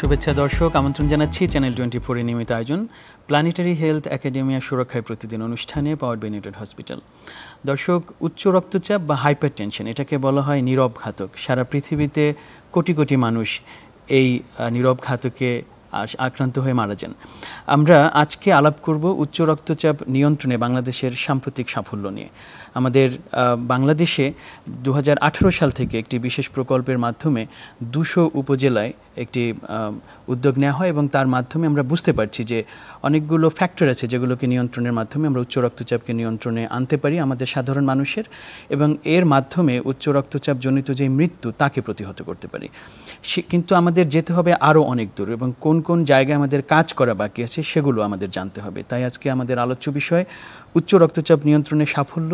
শুভেচ্ছা দর্শক, আমন্ত্রণ জানাচ্ছি চ্যানেল 24 এর নিয়মিত আয়োজন প্ল্যানেটারি হেলথ একাডেমিয়া সুরক্ষায় প্রতিদিন অনুষ্ঠানে পাওয়ার্ড বাই ইউনাইটেড হসপিটাল। দর্শক, উচ্চ রক্তচাপ বা হাইপারটেনশন এটাকে বলা হয় নীরব ঘাতক। সারা পৃথিবীতে কোটি কোটি মানুষ এই নীরব ঘাতকে আক্রান্ত হয়ে মারা যান। আমরা আজকে আলাপ করব উচ্চ রক্তচাপ নিয়ন্ত্রণে বাংলাদেশের সাম্প্রতিক সাফল্য নিয়ে। আমাদের বাংলাদেশে 2018 সাল থেকে একটি বিশেষ প্রকল্পের মাধ্যমে 200 উপজেলায় একটি উদ্যোগ নেওয়া হয় এবং তার মাধ্যমে আমরা বুঝতে পারছি যে অনেকগুলো ফ্যাক্টর আছে যেগুলোকে নিয়ন্ত্রণের মাধ্যমে আমরা উচ্চ রক্তচাপকে নিয়ন্ত্রণে আনতে পারি আমাদের সাধারণ মানুষের, এবং এর মাধ্যমে উচ্চ রক্তচাপ জনিত যে মৃত্যু তাকে প্রতিহত করতে পারি। কিন্তু আমাদের যেতে হবে আরও অনেক দূর, এবং কোন কোন জায়গায় আমাদের কাজ করা বাকি আছে সেগুলো আমাদের জানতে হবে। তাই আজকে আমাদের আলোচ্য বিষয় উচ্চ রক্তচাপ নিয়ন্ত্রণের সাফল্য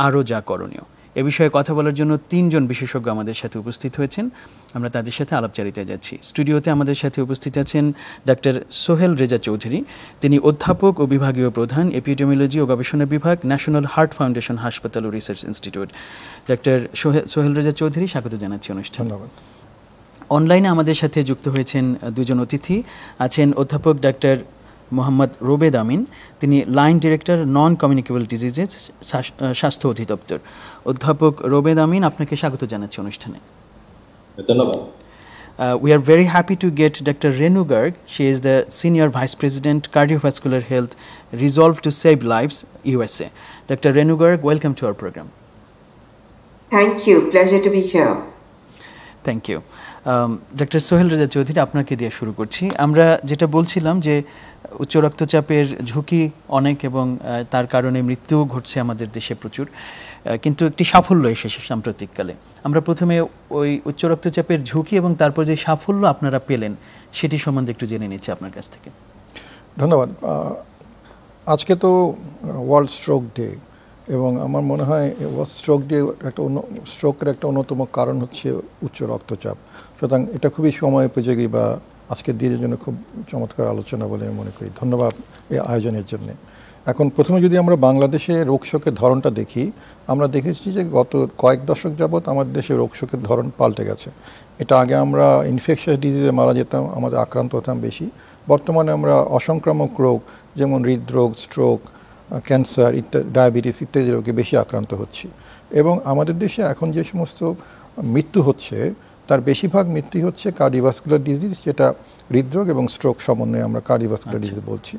আরও যা করণীয়। এ বিষয়ে কথা বলার জন্য 3 জন বিশেষজ্ঞ আমাদের সাথে উপস্থিত হয়েছেন। আমরা তাদের সাথে আলাপচারিতায় যাচ্ছি। স্টুডিওতে আমাদের সাথে উপস্থিত আছেন ডাক্তার সোহেল রেজা চৌধুরী। তিনি অধ্যাপক ও বিভাগীয় প্রধান, এপিডেমিওলজি ও গবেষণা বিভাগ, ন্যাশনাল হার্ট ফাউন্ডেশন হাসপাতাল ও Research Institute. Doctor Sohel Reza Chowdhury, স্বাগত জানাচ্ছি অনুষ্ঠানে। ধন্যবাদ। অনলাইনে আমাদের সাথে যুক্ত হয়েছেন 2 জন অতিথি। আছেন অধ্যাপক ডাক্তার মোহাম্মদ রোবেদ আমিন, তিনি line director non communicable diseases স্বাস্থ্য অধিদপ্তর। অধ্যাপক রোবেদ আমিন, আপনাকে স্বাগত জানাচ্ছি অনুষ্ঠানে। ধন্যবাদ। We are very happy to get Dr. Renu Garg. She is the Senior Vice President, Cardiovascular Health, Resolve to Save Lives, USA. Dr. Renu Garg, welcome to our program. Thank you. Pleasure to be here. Thank you. Doctor Sohel Reza Chowdhury, আপনাকে দিয়ে শুরু করছি। আমরা যেটা বলছিলাম যে উচ্চ রক্তচাপের ঝুঁকি অনেক এবং তার কারণে মৃত্যুও ঘটছে আমাদের দেশে প্রচুর, কিন্তু একটি সাফল্য এসেছে সাম্প্রতিককালে। আমরা প্রথমে ওই উচ্চ রক্তচাপের ঝুঁকি এবং তারপর যে সাফল্য আপনারা পেলেন সেটি সম্বন্ধে একটু জেনে নিচ্ছি আপনার কাছ থেকে। ধন্যবাদ। আজকে তো ওয়ার্ল্ড স্ট্রোক ডে, এবং আমার মনে হয় স্ট্রোকের একটা অন্যতম কারণ হচ্ছে উচ্চ রক্তচাপ। সুতরাং এটা খুবই সময় উপযোগী বা আজকের দিনের জন্য খুব চমৎকার আলোচনা বলে আমি মনে করি। ধন্যবাদ এই আয়োজনের জন্য। এখন প্রথমে যদি আমরা বাংলাদেশে রোগশোকের ধরনটা দেখি, আমরা দেখেছি যে গত কয়েক দশক যাবৎ আমাদের দেশে রোগশোকের ধরন পাল্টে গেছে। এটা আগে আমরা ইনফেকশাস ডিজিজে মারা যেতাম, আমাদের আক্রান্ত হতাম বেশি। বর্তমানে আমরা অসংক্রামক রোগ যেমন হৃদরোগ, স্ট্রোক, ক্যান্সার ইত্যাদি, ডায়াবেটিস ইত্যাদি রোগে বেশি আক্রান্ত হচ্ছি। এবং আমাদের দেশে এখন যে সমস্ত মৃত্যু হচ্ছে তার বেশিরভাগ মৃত্যু হচ্ছে কার্ডিওভাস্কুলার ডিজিজ, যেটা হৃদরোগ এবং স্ট্রোক সমন্বয়ে আমরা কার্ডিওভাস্কুলার ডিজিজ বলছি।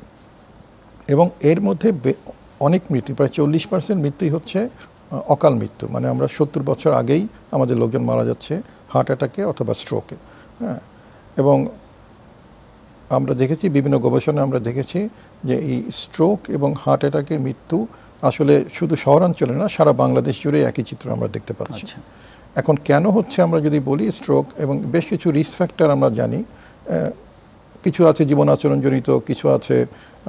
এবং এর মধ্যে অনেক মৃত্যু, প্রায় 40% মৃত্যুই হচ্ছে অকাল মৃত্যু, মানে আমরা 70 বছর আগেই আমাদের লোকজন মারা যাচ্ছে হার্ট অ্যাটাকে অথবা স্ট্রোকে। হ্যাঁ, এবং আমরা দেখেছি বিভিন্ন গবেষণায় আমরা দেখেছি যে এই স্ট্রোক এবং হার্ট অ্যাটাকে মৃত্যু আসলে শুধু শহরাঞ্চলে না, সারা বাংলাদেশ জুড়ে একই চিত্র আমরা দেখতে পাচ্ছি। এখন কেন হচ্ছে আমরা যদি বলি স্ট্রোক, এবং বেশ কিছু রিস্ক ফ্যাক্টর আমরা জানি। কিছু আছে জীবন আচরণজনিত, কিছু আছে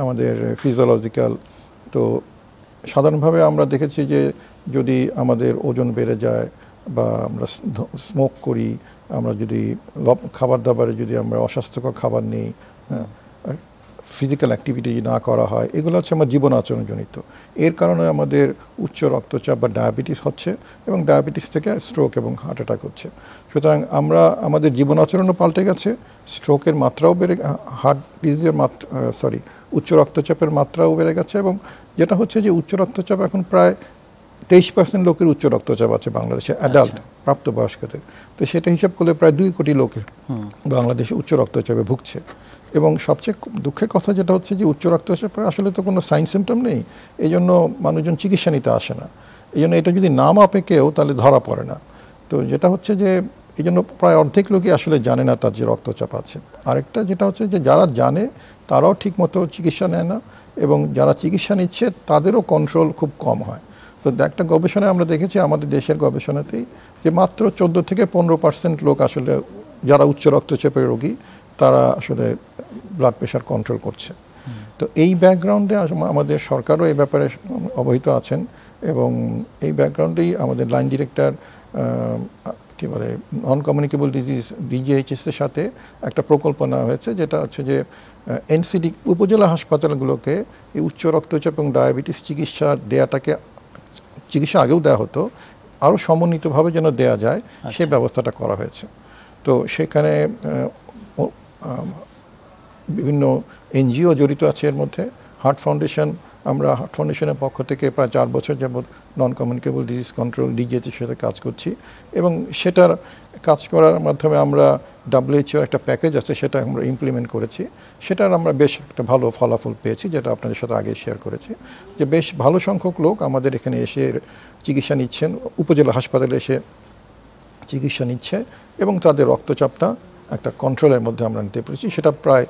আমাদের ফিজিওলজিক্যাল। তো সাধারণভাবে আমরা দেখেছি যে যদি আমাদের ওজন বেড়ে যায় বা আমরা স্মোক করি, আমরা যদি খাবার দাবারে যদি আমরা অস্বাস্থ্যকর খাবার নিই, ফিজিক্যাল অ্যাক্টিভিটি না করা হয়, এগুলো হচ্ছে আমার জীবন আচরণজনিত। এর কারণে আমাদের উচ্চ রক্তচাপ বা ডায়াবেটিস হচ্ছে, এবং ডায়াবেটিস থেকে স্ট্রোক এবং হার্ট অ্যাটাক হচ্ছে। সুতরাং আমাদের জীবন আচরণও পাল্টে গেছে, স্ট্রোকের মাত্রাও হার্ট ডিজিজের উচ্চ রক্তচাপের মাত্রাও বেড়ে গেছে। এবং যেটা হচ্ছে যে উচ্চ রক্তচাপ এখন প্রায় 23% লোকের উচ্চ রক্তচাপ আছে বাংলাদেশে, অ্যাডাল্ট প্রাপ্তবয়স্কদের। তো সেটা হিসাব করলে প্রায় 2 কোটি লোকের বাংলাদেশে উচ্চ রক্তচাপে ভুগছে। এবং সবচেয়ে দুঃখের কথা যেটা হচ্ছে যে উচ্চ রক্তচাপের আসলে তো কোনো সাইন সিমটম নেই, এই জন্য মানুষজন চিকিৎসা নিতে আসে না। এই জন্য এটা যদি না মাপে কেউ তাহলে ধরা পড়ে না। তো যেটা হচ্ছে যে এই জন্য প্রায় অর্ধেক লোকই আসলে জানে না তার যে রক্তচাপ আছে। আরেকটা যেটা হচ্ছে যে যারা জানে তারাও ঠিকমতো চিকিৎসা নেয় না, এবং যারা চিকিৎসা নিচ্ছে তাদেরও কন্ট্রোল খুব কম হয়। তো একটা গবেষণায় আমরা দেখেছি, আমাদের দেশের গবেষণাতেই, যে মাত্র 14 থেকে 15% লোক আসলে যারা উচ্চ রক্তচাপের রোগী তারা আসলে ব্লাড প্রেশার কন্ট্রোল করছে। তো এই ব্যাকগ্রাউন্ডে আমাদের সরকারও এই ব্যাপারে অবহিত আছেন, এবং এই ব্যাকগ্রাউন্ডেই আমাদের লাইন ডিরেক্টর কী বলে নন কমিউনিকেবল ডিজিজ ডিজিএইচএসের সাথে একটা প্রকল্প নেওয়া হয়েছে, যেটা হচ্ছে যে এনসিডি উপজেলা হাসপাতালগুলোকে এই উচ্চ রক্তচাপ এবং ডায়াবেটিস চিকিৎসা আগেও দেওয়া হতো, আরও সমন্বিতভাবে যেন দেওয়া যায় সেই ব্যবস্থাটা করা হয়েছে। তো সেখানে বিভিন্ন এনজিও জড়িত আছে এর মধ্যে। হার্ট ফাউন্ডেশন, আমরা হার্ট ফাউন্ডেশনের পক্ষ থেকে প্রায় 4 বছর যাবৎ নন কমিউনিকেবল ডিজিজ কন্ট্রোল ডিজিএচের সাথে কাজ করছি, এবং সেটার কাজ করার মাধ্যমে আমরা WHO একটা প্যাকেজ আছে সেটা আমরা ইমপ্লিমেন্ট করেছি। সেটার আমরা বেশ একটা ভালো ফলাফল পেয়েছি, যেটা আপনাদের সাথে আগে শেয়ার করেছি, যে বেশ ভালো সংখ্যক লোক আমাদের এখানে এসে চিকিৎসা নিচ্ছেন, উপজেলা হাসপাতালে এসে চিকিৎসা নিচ্ছে, এবং তাদের রক্তচাপটা একটা কন্ট্রোলের মধ্যে আমরা নিতে পেরেছি। সেটা প্রায়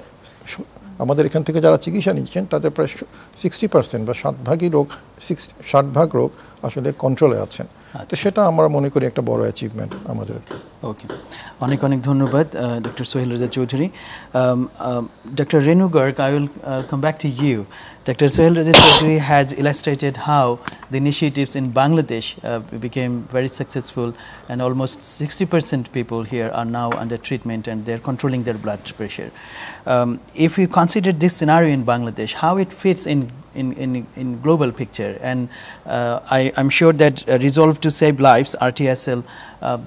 আমাদের এখান থেকে যারা চিকিৎসা নিচ্ছেন তাদের প্রায় 60% বা 60 ভাগ রোগ আসলে কন্ট্রোলে আছেন। তো সেটা আমরা মনে করি একটা বড় অ্যাচিভমেন্ট আমাদের। ওকে, অনেক অনেক ধন্যবাদ doctor Sohel Reza Chowdhury. Dr. Renu Garg, I will come back to you. Dr. Sohel Reza Choudhury has illustrated how the initiatives in Bangladesh became very successful, and almost 60% people here are now under treatment and they're controlling their blood pressure. If you consider this scenario in Bangladesh, how it fits in global picture, and I'm sure that Resolve to Save Lives, RTSL,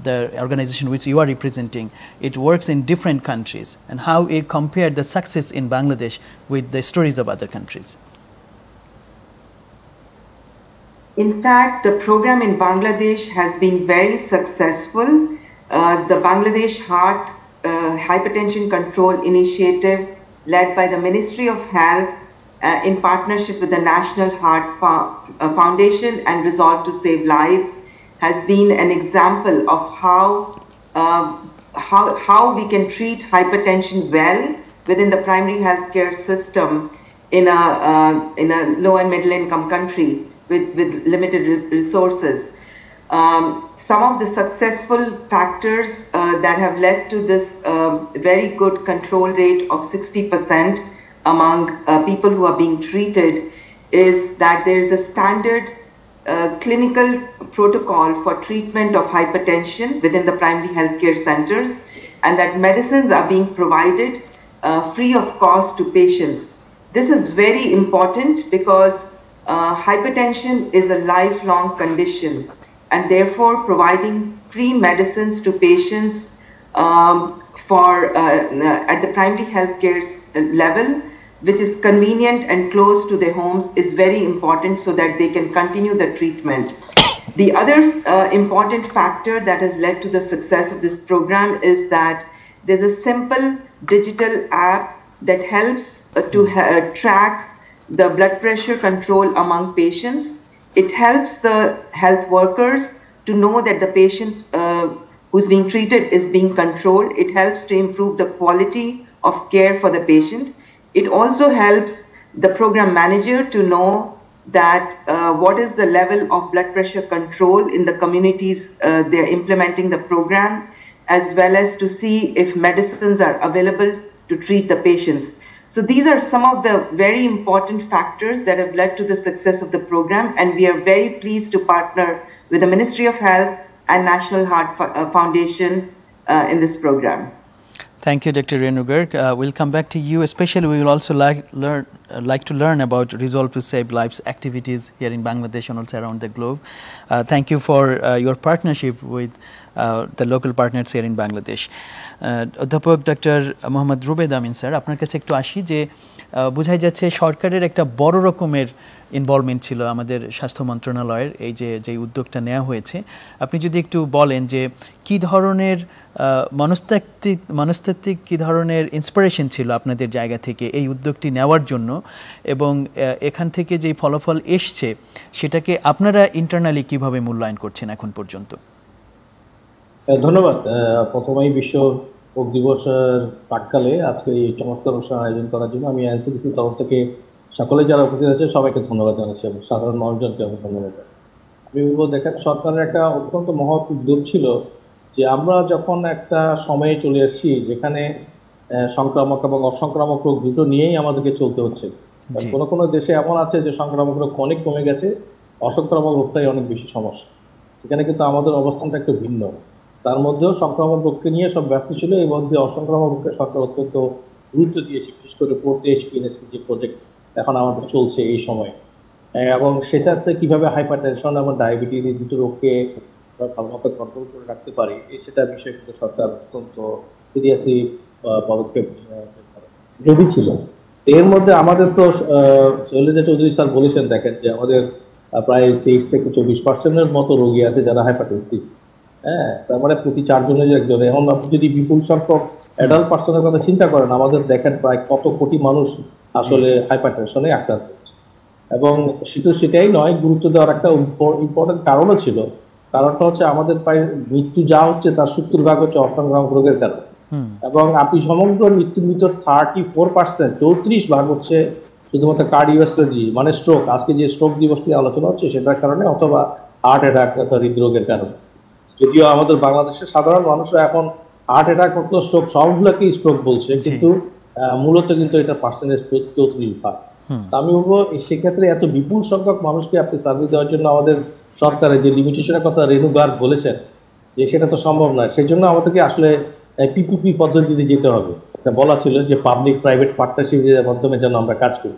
the organization which you are representing, it works in different countries, and how you compare the success in Bangladesh with the stories of other countries. In fact, the program in Bangladesh has been very successful. The Bangladesh Heart Hypertension Control Initiative, led by the Ministry of Health in partnership with the National Heart Foundation and Resolve to Save Lives, has been an example of how we can treat hypertension well within the primary healthcare system in a low and middle income country with limited resources. Some of the successful factors that have led to this very good control rate of 60% among people who are being treated is that there is a standard clinical protocol for treatment of hypertension within the primary healthcare centers, and that medicines are being provided free of cost to patients. This is very important because hypertension is a lifelong condition, and therefore providing free medicines to patients at the primary healthcare level, which is convenient and close to their homes, is very important so that they can continue the treatment. The other important factor that has led to the success of this program is that there's a simple digital app that helps to track the blood pressure control among patients. It helps the health workers to know that the patient who's being treated is being controlled. It helps to improve the quality of care for the patient. It also helps the program manager to know that what is the level of blood pressure control in the communities they're implementing the program, as well as to see if medicines are available to treat the patients. So these are some of the very important factors that have led to the success of the program, and we are very pleased to partner with the Ministry of Health and National Heart Foundation in this program. Thank you, Dr. Renu Garg. We'll come back to you. Especially, we will also like to learn about Resolve to Save Lives activities here in Bangladesh and also around the globe. Thank you for your partnership with the local partners here in Bangladesh. অধ্যাপক doctor Mohammad রুবেদ আমিন sir, আপনার কাছে একটু আসি যে বোঝাই যাচ্ছে সরকারের একটা বড় রকমের ইনভলভমেন্ট ছিল আমাদের স্বাস্থ্য মন্ত্রণালয়ের এই যে উদ্যোগটা নেওয়া হয়েছে। আপনি যদি একটু বলেন যে কী ধরনের মনস্তাত্ত্বিক কী ধরনের ইন্সপিরেশন ছিল আপনাদের জায়গা থেকে এই উদ্যোগটি নেওয়ার জন্য, এবং এখান থেকে যেই ফলাফল এসছে সেটাকে আপনারা ইন্টারনালি কিভাবে মূল্যায়ন করছেন এখন পর্যন্ত? ধন্যবাদ। প্রথমেই বিশ্ব যোগ দিবসের প্রাক্কালে আজকে এই চমৎকার অনুষ্ঠান আয়োজন করার জন্য আমি এনসিডিসির তরফ থেকে সকলে যারা উপস্থিত আছে সবাইকে ধন্যবাদ জানাচ্ছি এবং সাধারণ মানুষজনকে আমি ধন্যবাদ। আমি বলবো, দেখেন, সরকারের একটা অত্যন্ত মহৎ উদ্যোগ ছিল যে আমরা যখন একটা সময়ে চলে এসেছি যেখানে সংক্রামক এবং অসংক্রামক রোগ দুটো নিয়েই আমাদেরকে চলতে হচ্ছে। কোনো কোনো দেশে এমন আছে যে সংক্রামক রোগ অনেক কমে গেছে, অসংক্রামক রোগটাই অনেক বেশি সমস্যা। এখানে কিন্তু আমাদের অবস্থানটা একটু ভিন্ন। তার মধ্যেও সংক্রামক রোগকে নিয়ে সব ব্যস্ত ছিল, এই মধ্যে অসংক্রামক রোগকে সরকার অত্যন্ত গুরুত্ব দিয়েছে, বিশেষ করে পোর্ট-এএইচপি যে প্রজেক্ট এখন আমাদের চলছে এই সময়, এবং সেটাতে কীভাবে হাইপারটেনশন এবং ডায়াবেটিস এই দুটো রোগকে ভালোভাবে কন্ট্রোল করে রাখতে পারি সেটা বিষয়ে কিন্তু সরকার অত্যন্ত সিরিয়াসলি পদক্ষেপ জরুরি ছিল। এর মধ্যে আমাদের তো শৈলজা চৌধুরী স্যার বলেছেন, দেখেন যে আমাদের প্রায় 23 থেকে 24% মতো রোগী আছে যারা হাইপারটেনসিভ। হ্যাঁ, তার মানে প্রতি 4 জনের একজন। এখন আপনি যদি বিপুল সংখ্যক অ্যাডাল্ট পার্সনের কথা চিন্তা করেন, আমাদের দেখেন প্রায় কত কোটি মানুষ আসলে হাইপারটেনশনে আক্রান্ত হচ্ছে। এবং শুধু সেটাই নয়, গুরুত্ব দেওয়ার একটা ইম্পর্টেন্ট কারণও ছিল। কারণটা হচ্ছে আমাদের প্রায় মৃত্যু যা হচ্ছে তার 70% হচ্ছে অর্থাঙ্গাঙ্গ রোগের কারণে। এবং আপনি সমগ্র মৃত্যুর ভিতর 34%, 34% হচ্ছে শুধুমাত্র কার্ডিওভাস্কুলার, মানে স্ট্রোক। আজকে যে স্ট্রোক দিবস নিয়ে আলোচনা হচ্ছে সেটার কারণে, অথবা হার্ট অ্যাটাক অথবা হৃদরোগের কারণে। যদিও আমাদের বাংলাদেশের সাধারণ মানুষরা এখন হার্ট অ্যাটাক অথবা স্ট্রোক সবগুলোকেই স্ট্রোক বলছে, কিন্তু মূলত কিন্তু এটা পার্সেন্টেজ 34%। আমি বলবো সেক্ষেত্রে এত বিপুল সংখ্যক মানুষকে আপনি সার্ভিস দেওয়ার জন্য আমাদের সরকারের যে লিমিটেশনের কথা রেণু গার্গ বলেছেন, যে সেটা তো সম্ভব নয়। সেই জন্য আমাদেরকে আসলে পিপিপি পদ্ধতিতে যেতে হবে। এটা বলা ছিল যে পাবলিক প্রাইভেট পার্টনারশিপের মাধ্যমে যেন আমরা কাজ করি।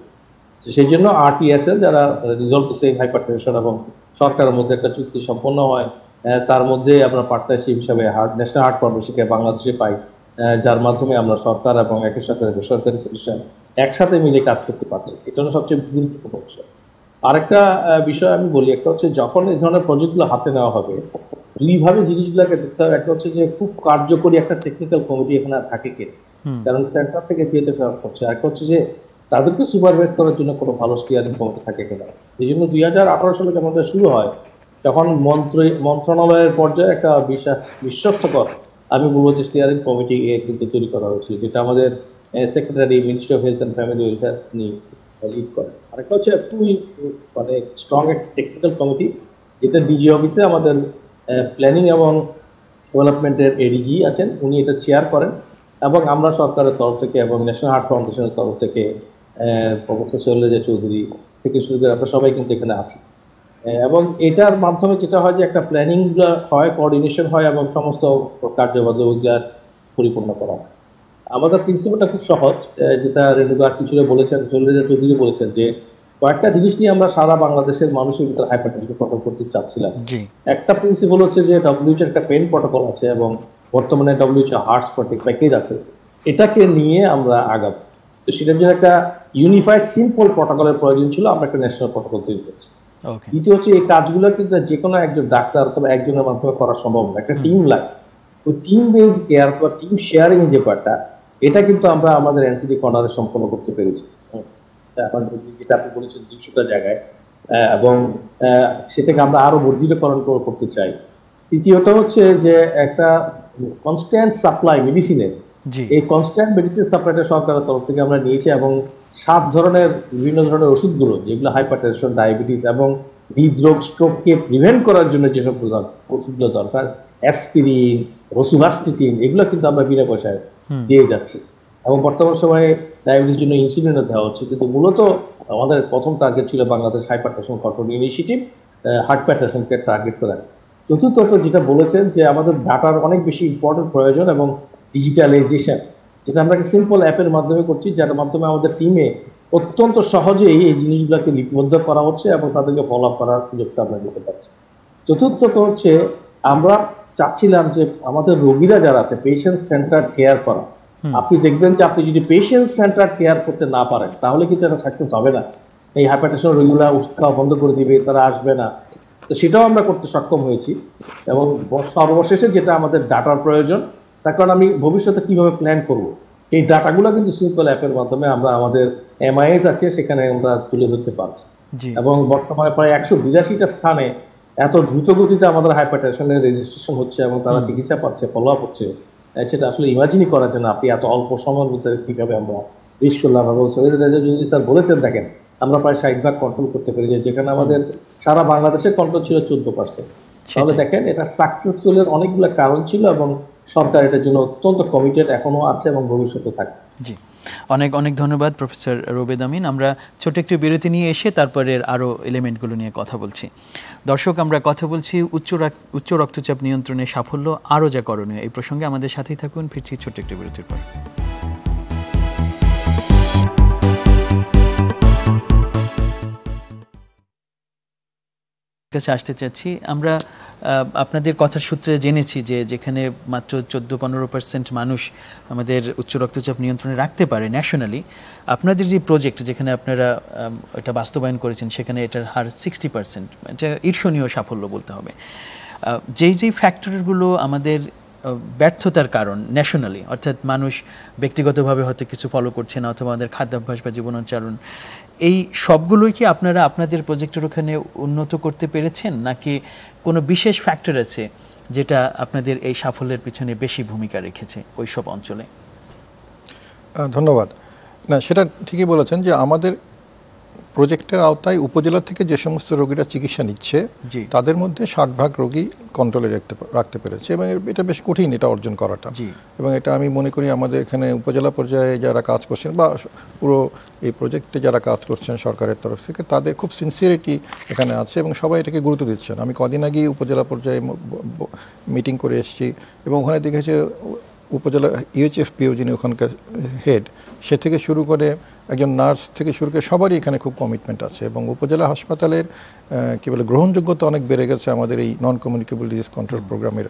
সেই জন্য RTSL যারা রিজলভ টু সেভ হাইপারটেনশন এবং সরকারের মধ্যে একটা চুক্তি সম্পন্ন হয়, তার মধ্যে আমরা পার্টনারশিপ হিসাবে ন্যাশনাল হার্ট ফাউন্ডেশনকে বাংলাদেশে পাই, যার মাধ্যমে আমরা সরকার এবং একই সাথে বেসরকারি প্রতিষ্ঠান একসাথে মিলে কাজ করতে পারছি। এটা হলো সবচেয়ে গুরুত্বপূর্ণ বিষয়। আরেকটা বিষয় আমি বলি, একটা হচ্ছে যখন এই ধরনের প্রজেক্টগুলো হাতে নেওয়া হবে, দুইভাবে জিনিসগুলোকে দেখতে হবে। একটা হচ্ছে যে খুব কার্যকরী একটা টেকনিক্যাল কমিটি এখানে থাকে কে, কারণ সেন্টার থেকে যেতে করছে। একটা হচ্ছে যে তাদেরকে সুপারভাইজ করার জন্য কোনো ভালো স্টিয়ারিং কমিটি থাকে কিনা। এই জন্য 2018 সালে যখন শুরু হয়, তখন মন্ত্রণালয়ের পর্যায়ে একটা বিশ্বস্তকর, আমি বলবো যে স্টিয়ারিং কমিটি কিন্তু তৈরি করা হয়েছিল, যেটা আমাদের secretary ministry of health and family welfare নিয়ে লিড করে। আরেকটা হচ্ছে খুবই মানে স্ট্রং একটা টেকনিক্যাল কমিটি, যেটা ডিজি অফিসে আমাদের প্ল্যানিং এবং ডেভেলপমেন্টের এডিজি আছেন, উনি এটা চেয়ার করেন। এবং আমরা সরকারের তরফ থেকে এবং ন্যাশনাল হার্ট ফাউন্ডেশনের তরফ থেকে প্রফেসর শৈলজা চৌধুরী থেকে শুরু করে আমরা সবাই কিন্তু এখানে আছি। এবং এটার মাধ্যমে যেটা হয় যে একটা প্ল্যানিং হয়, কোঅর্ডিনেশন হয় এবং সমস্ত কার্যবাদ ওইগুলার পরিপূর্ণ করা হয়। আমাদের প্রিন্সিপালটা খুব সহজ, যেটা রেণুগার কিছুটা বলেছেন, শৈলজা চৌধুরী বলেছেন, যে কয়েকটা জিনিস নিয়ে আমরা সারা বাংলাদেশের মানুষের ভিতরে হাইপারটেনশন কন্ট্রোল করতে চাচ্ছিলাম। একটা প্রিন্সিপাল হচ্ছে যে WHO একটা পেন প্রটোকল আছে এবং বর্তমানে WHO হার্ট প্রোটেক্ট প্যাকেজ আছে, এটাকে নিয়ে আমরা আগাবো। তো সেটার জন্য একটা ইউনিফাইড সিম্পল প্রটোকলের প্রয়োজন ছিল, আমরা একটা ন্যাশনাল প্রটোকল তৈরি করছি। দ্বিতীয় হচ্ছে এই কাজগুলো কিন্তু যে কোনো একজন ডাক্তার অথবা একজনের মাধ্যমে করা সম্ভব না, একটা টিম লাগে। ওই টিম বেসড কেয়ার বা টিম শেয়ারিং যে ব্যাপারটা, এটা কিন্তু আমরা আমাদের NCD কর্নারে সম্পন্ন করতে পেরেছি। যেটা আপনি বলেছেন 200টা জায়গায়, এবং সেটাকে আমরা আরো বর্ধিতকরণ করতে চাই। তৃতীয়ত হচ্ছে যে একটা কনস্ট্যান্ট সাপ্লাই মেডিসিনের, এই কনস্ট্যান্ট মেডিসিন সাপ্লাইটা সরকারের তরফ থেকে আমরা নিয়েছি, এবং 7 ধরনের বিভিন্ন ধরনের ওষুধগুলো, যেগুলো হাইপারটেনশন, ডায়াবেটিস এবং হৃদরোগ, স্ট্রোককে প্রিভেন্ট করার জন্য যেসব ওষুধগুলো দরকার, অ্যাসপিরিন, রসুভাস্টিটিন, এগুলো কিন্তু আমরা বিনা পয়সায় দিয়ে যাচ্ছি। এবং বর্তমান সময়ে ডায়াবেটিস জন্য ইনসুলিনও দেওয়া হচ্ছে। কিন্তু মূলত আমাদের প্রথম টার্গেট ছিল বাংলাদেশ হাইপারটেনশন কন্ট্রোল ইনিশিয়েটিভ, হাইপারটেনশনকে টার্গেট করা। চতুর্থত যেটা বলেছেন যে আমাদের ডাটার অনেক বেশি ইম্পর্টেন্ট প্রয়োজন এবং ডিজিটালাইজেশন, যেটা আমরা সিম্পল অ্যাপের মাধ্যমে করছি, যার মাধ্যমে আমাদের টিমে অত্যন্ত সহজেই এই জিনিসগুলোকে লিপিবদ্ধ করা হচ্ছে এবং তাদেরকে ফলো আপ করার সুযোগটা আমরা দিতে পারছি। চতুর্থত হচ্ছে আমরা চাচ্ছিলাম যে আমাদের রোগীরা যারা আছে, পেশেন্ট সেন্টার কেয়ার করা। আপনি দেখবেন যে আপনি যদি পেশেন্ট সেন্টার কেয়ার করতে না পারেন, তাহলে কিন্তু এটা সাকসেস হবে না। এই হাইপারটেনশন রোগীরা ওষুধ খাওয়া বন্ধ করে দিবে, তারা আসবে না। তো সেটাও আমরা করতে সক্ষম হয়েছি। এবং সর্বশেষে যেটা আমাদের ডাটার প্রয়োজন, তার কারণ আমি ভবিষ্যতে কিভাবে প্ল্যান করব, এই ডাটাগুলো কিন্তু সিম্পল অ্যাপের মাধ্যমে আমরা আমাদের MIS আছে সেখানে আমরা তুলে ধরতে পারছি। এবং বর্তমানে প্রায় 182টা স্থানে এত দ্রুত গতিতে আমাদের হাইপারটেনশনের রেজিস্ট্রেশন হচ্ছে এবং তারা চিকিৎসা পাচ্ছে, ফলো আপ হচ্ছে, সেটা আসলে ইমাজিনই করা যায় না আপনি এত অল্প সময়ের মধ্যে কিভাবে আমরা রিচ করলাম। এবং যদি স্যার বলেছেন, দেখেন আমরা প্রায় 60% কন্ট্রোল করতে পেরে যাই, যেখানে আমাদের সারা বাংলাদেশের কন্ট্রোল ছিল 14%। তাহলে দেখেন এটা সাকসেসফুলের অনেকগুলো কারণ ছিল এবং সরকার এটার জন্য অত্যন্ত কমিটেড এখনো আছে এবং ভবিষ্যতে থাকবে। জি, অনেক অনেক ধন্যবাদ প্রফেসর রুবেদ আমিন। আমরা ছোট একটু বিরতি নিয়ে এসে তারপরে আরও এলিমেন্টগুলো নিয়ে কথা বলছি। দর্শক, আমরা কথা বলছি উচ্চ রক্তচাপ নিয়ন্ত্রণে সাফল্য আরও যা করণীয়, এই প্রসঙ্গে আমাদের সাথেই থাকুন। ফিরছি ছোট একটু বিরতির পর। কাছে আসতে চাচ্ছি, আমরা আপনাদের কথার সূত্রে জেনেছি যে যেখানে মাত্র 14-15% মানুষ আমাদের উচ্চ রক্তচাপ নিয়ন্ত্রণে রাখতে পারে ন্যাশনালি, আপনাদের যে প্রজেক্ট যেখানে আপনারা এটা বাস্তবায়ন করেছেন সেখানে এটার হার 60%, এটা ঈর্ষণীয় সাফল্য বলতে হবে। যেই ফ্যাক্টরগুলো আমাদের ব্যর্থতার কারণ ন্যাশনালি, অর্থাৎ মানুষ ব্যক্তিগতভাবে হয়তো কিছু ফলো করছে না অথবা আমাদের খাদ্যাভ্যাস বা জীবনাচরণ, এই সবগুলোই কি আপনারা আপনাদের প্রজেক্টের ওখানে উন্নত করতে পেরেছেন, নাকি কোনো বিশেষ ফ্যাক্টর আছে যেটা আপনাদের এই সাফল্যের পিছনে বেশি ভূমিকা রেখেছে ওই সব অঞ্চলে? ধন্যবাদ। না, সেটা ঠিকই বলেছেন যে আমাদের প্রজেক্টের আওতায় উপজেলা থেকে যে সমস্ত রোগীরা চিকিৎসা নিচ্ছে তাদের মধ্যে 60% রোগী কন্ট্রোলে রাখতে পেরেছে, এবং এটা বেশ কঠিন এটা অর্জন করাটা। এবং এটা আমি মনে করি আমাদের এখানে উপজেলা পর্যায়ে যারা কাজ করছেন বা পুরো এই প্রজেক্টে যারা কাজ করছেন সরকারের তরফ থেকে, তাদের খুব সিনসিয়ারিটি এখানে আছে এবং সবাই এটাকে গুরুত্ব দিচ্ছেন। আমি কদিন আগেই উপজেলা পর্যায়ে মিটিং করে এসেছি এবং ওখানে দেখেছি উপজেলা ইউএইচএফপিও যিনি ওখানকার হেড, সে থেকে শুরু করে একজন নার্স থেকে শুরু করে সবারই এখানে খুব কমিটমেন্ট আছে, এবং উপজেলা হাসপাতালের কী বলে গ্রহণযোগ্যতা অনেক বেড়ে গেছে আমাদের এই নন কমিউনিকেবল ডিজিজ কন্ট্রোল প্রোগ্রামের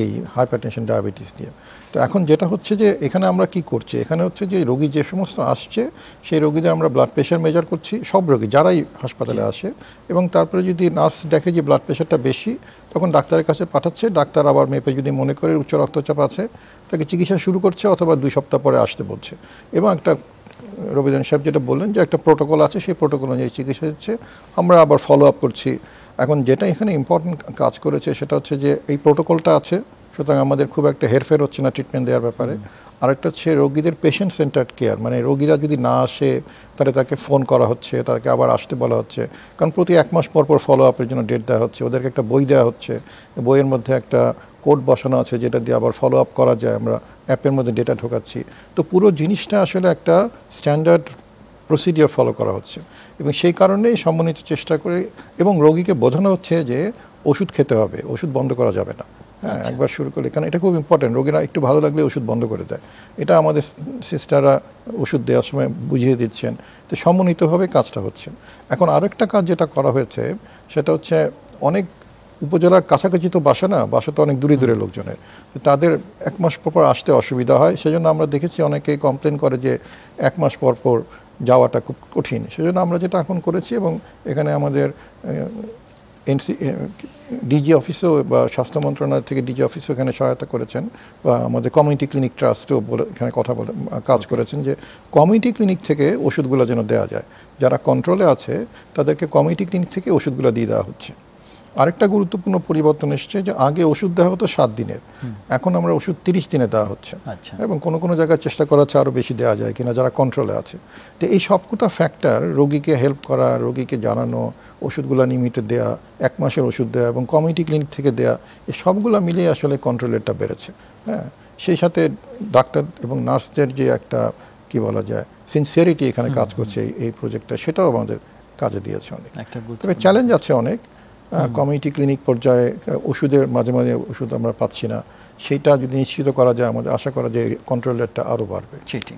এই হাইপারটেনশন ডায়াবেটিস নিয়ে। তো এখন যেটা হচ্ছে যে এখানে আমরা কি করছি, এখানে হচ্ছে যে রোগী যে সমস্ত আসছে সেই রোগীদের আমরা ব্লাড প্রেশার মেজার করছি, সব রোগী যারাই হাসপাতালে আসে, এবং তারপরে যদি নার্স দেখে যে ব্লাড প্রেশারটা বেশি তখন ডাক্তারের কাছে পাঠাচ্ছে, ডাক্তার আবার মেপে যদি মনে করে উচ্চ রক্তচাপ আছে তাকে চিকিৎসা শুরু করছে অথবা 2 সপ্তাহ পরে আসতে বলছে। এবং একটা রবিদান সাহেব যেটা বললেন যে একটা প্রোটোকল আছে, সেই প্রোটোকল অনুযায়ী চিকিৎসা দিচ্ছে, আমরা আবার ফলো আপ করছি। এখন যেটা এখানে ইম্পর্টেন্ট কাজ করেছে সেটা হচ্ছে যে এই প্রোটোকলটা আছে, সুতরাং আমাদের খুব একটা হেরফের হচ্ছে না ট্রিটমেন্ট দেওয়ার ব্যাপারে। আরেকটা হচ্ছে রোগীদের পেশেন্ট সেন্টার্ড কেয়ার, মানে রোগীরা যদি না আসে তাহলে তাকে ফোন করা হচ্ছে, তাকে আবার আসতে বলা হচ্ছে, কারণ প্রতি 1 মাস পর পর ফলো আপের জন্য ডেট দেওয়া হচ্ছে, ওদেরকে একটা বই দেওয়া হচ্ছে, বইয়ের মধ্যে একটা কোড বসানো আছে যেটা দিয়ে আবার ফলো আপ করা যায়, আমরা অ্যাপের মধ্যে ডেটা ঢোকাচ্ছি। তো পুরো জিনিসটা আসলে একটা স্ট্যান্ডার্ড প্রসিডিওর ফলো করা হচ্ছে, এবং সেই কারণেই সমন্বিত চেষ্টা করে এবং রোগীকে বোঝানো হচ্ছে যে ওষুধ খেতে হবে, ওষুধ বন্ধ করা যাবে না। হ্যাঁ, একবার শুরু করলে, কারণ এটা খুব ইম্পর্টেন্ট, রোগীরা একটু ভালো লাগলে ওষুধ বন্ধ করে দেয়, এটা আমাদের সিস্টাররা ওষুধ দেওয়ার সময় বুঝিয়ে দিচ্ছেন। তো সমন্বিতভাবে কাজটা হচ্ছে। এখন আরেকটা কাজ যেটা করা হয়েছে সেটা হচ্ছে অনেক উপজেলার কাছাকাছি তো বাসা তো অনেক দূরে দূরে লোকজনের, তাদের 1 মাস পর আসতে অসুবিধা হয়, সেজন্য আমরা দেখেছি অনেকেই কমপ্লেন করে যে 1 মাস পর যাওয়াটা খুব কঠিন। সেজন্য আমরা যেটা এখন করেছি, এবং এখানে আমাদের ডিজি অফিসও বা স্বাস্থ্য মন্ত্রণালয় থেকে ডিজি অফিসও এখানে সহায়তা করেছেন, বা আমাদের কমিউনিটি ক্লিনিক ট্রাস্টও এখানে কাজ করেছেন যে কমিউনিটি ক্লিনিক থেকে ওষুধগুলো যেন দেওয়া যায়, যারা কন্ট্রোলে আছে তাদেরকে কমিউনিটি ক্লিনিক থেকে ওষুধগুলো দিয়ে দেওয়া হচ্ছে। আরেকটা গুরুত্বপূর্ণ পরিবর্তন এসছে যে আগে ওষুধ দেওয়া হতো 7 দিনের, এখন আমরা ওষুধ 30 দিনে দেওয়া হচ্ছে, এবং কোনো জায়গায় চেষ্টা করা হচ্ছে আরও বেশি দেওয়া যায় কিনা যারা কন্ট্রোলে আছে। তো এই সবকটা ফ্যাক্টর, রোগীকে হেল্প করা, রোগীকে জানানো, ওষুধগুলো নিয়মিত দেওয়া, 1 মাসের ওষুধ দেওয়া এবং কমিউনিটি ক্লিনিক থেকে দেওয়া, এই সবগুলো মিলিয়ে আসলে কন্ট্রোলেরটা বেড়েছে। হ্যাঁ, সেই সাথে ডাক্তার এবং নার্সদের যে একটা কি বলা যায় সিনসিয়ারিটি এখানে কাজ করছে এই প্রজেক্টটা, সেটাও আমাদের কাজে দিয়েছে অনেক। তবে চ্যালেঞ্জ আছে অনেক, কমিউনিটি ক্লিনিক পর্যায়ে ওষুধের মাঝে মাঝে ওষুধ আমরা পাচ্ছি না, সেইটা যদি নিশ্চিত করা যায় আমাদের আশা করা যায় কন্ট্রোল রেটটা আরও বাড়বে। সেটি